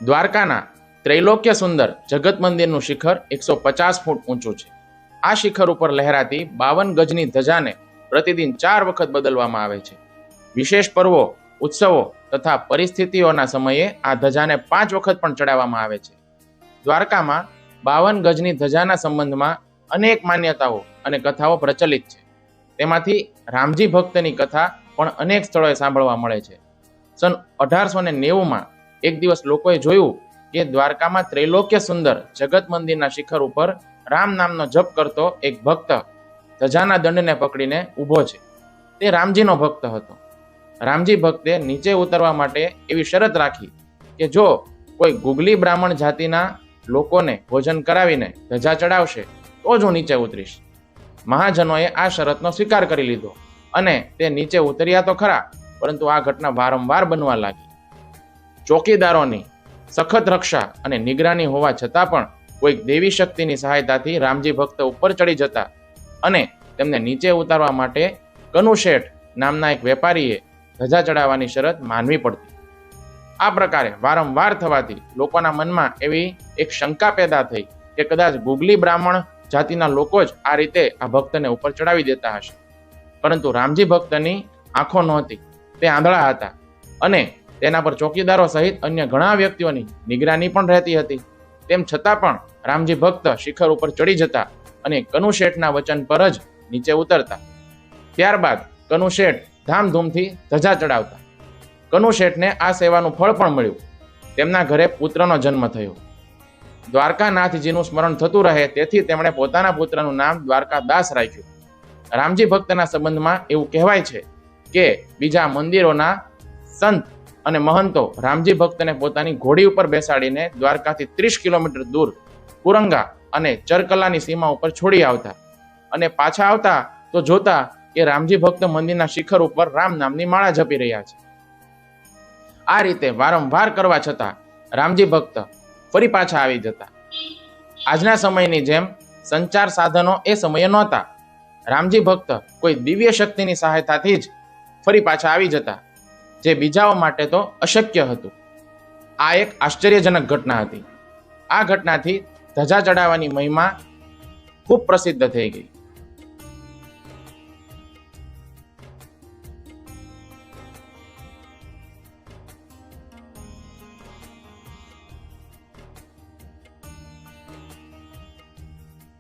દ્વારકાના ત્રૈલોક્ય સુંદર જગત મંદિરનું શિખર 150 ફૂટ ઊંચું છે. આ શિખર ઉપર લહેરાતી 52 ગજની ધજાને પ્રતિદિન 4 વખત બદલવામાં આવે છે. વિશેષ પર્વો, ઉત્સવો તથા પરિસ્થિતિઓના સમયે આ ધજાને 5 વખત પણ ચડાવવામાં આવે છે. દ્વારકામાં 52 ગજની ધજાના સંબંધમાં અનેક માન્યતાઓ અને કથાઓ પ્રચલિત છે. તેમાંથી રામજી ભક્તની કથા પણ અનેક સ્થળોએ સાંભળવા મળે છે. સન 1890માં એક દિવસ લોકોએ જોયું કે દ્વારકામાં ત્રૈલોક્ય સુંદર જગત મંદિરના શિખર ઉપર રામ નામનો જપ કરતો એક ભક્ત ધજાના દંડને પકડીને ઊભો છે. તે રામજીનો ભક્ત હતો. રામજી ભક્તે નીચે ઉતરવા માટે એવી શરત રાખી કે જો કોઈ ગુગલી બ્રાહ્મણ જાતિના લોકોને ભોજન કરાવીને ધજા ચડાવશે તો જ હું નીચે ઉતરીશ. મહાજનોએ આ શરતનો સ્વીકાર કરી લીધો અને તે નીચે ઉતર્યા તો ખરા, પરંતુ આ ઘટના વારંવાર બનવા લાગી. ચોકીદારોની સખત રક્ષા અને નિગરાની હોવા છતાં પણ કોઈક દેવી શક્તિની સહાયતાથી રામજી ભક્ત ઉપર ચડી જતા અને તેમને નીચે ઉતારવા માટે કનુ શેઠ નામના એક વેપારીએ ધજા ચડાવવાની શરત માનવી પડતી. આ પ્રકારે વારંવાર થવાથી લોકોના મનમાં એવી એક શંકા પેદા થઈ કે કદાચ ગુગલી બ્રાહ્મણ જાતિના લોકો જ આ રીતે આ ભક્તને ઉપર ચડાવી દેતા હશે. પરંતુ રામજી ભક્તની આંખો નહોતી, તે આંધળા હતા અને તેના પર ચોકીદારો સહિત અન્ય ઘણા વ્યક્તિઓની નિગરાની પણ રહેતી હતી. તેમ છતાં પણ રામજી ભક્ત શિખર ઉપર ચડી જતા અને કનુ શેઠના વચન પર જ નીચે ઉતરતા. ત્યારબાદ કનુ શેઠ ધામધૂમથી ધજા ચડાવતા. કનુ શેઠને આ સેવાનું ફળ પણ મળ્યું. તેમના ઘરે પુત્રનો જન્મ થયો. દ્વારકાનાથજીનું સ્મરણ થતું રહે તેથી તેમણે પોતાના પુત્રનું નામ દ્વારકાદાસ રાખ્યું. રામજી ભક્તના સંબંધમાં એવું કહેવાય છે કે બીજા મંદિરોના સંત અને મહંતો રામજી ભક્તને પોતાની ઘોડી ઉપર બેસાડીને દ્વારકાથી 30 કિલોમીટર દૂર કુરંગા અને ચરકલાની સીમા ઉપર છોડી આવતા અને પાછા આવતા તો જોતા કે રામજી ભક્ત મંદિરના શિખર ઉપર રામ નામની માળા જપી રહ્યા છે. આ રીતે વારંવાર કરવા છતાં રામજી ભક્ત ફરી પાછા આવી જતા. આજના સમયની જેમ સંચાર સાધનો એ સમયે નહોતા. રામજી ભક્ત કોઈ દિવ્ય શક્તિની સહાયતાથી જ ફરી પાછા આવી જતા, જે બીજાઓ માટે તો અશક્ય હતું. આ એક આશ્ચર્યજનક ઘટના હતી. આ ઘટનાથી ધજા ચડાવવાની મહિમા ખૂબ પ્રસિદ્ધ થઈ ગઈ.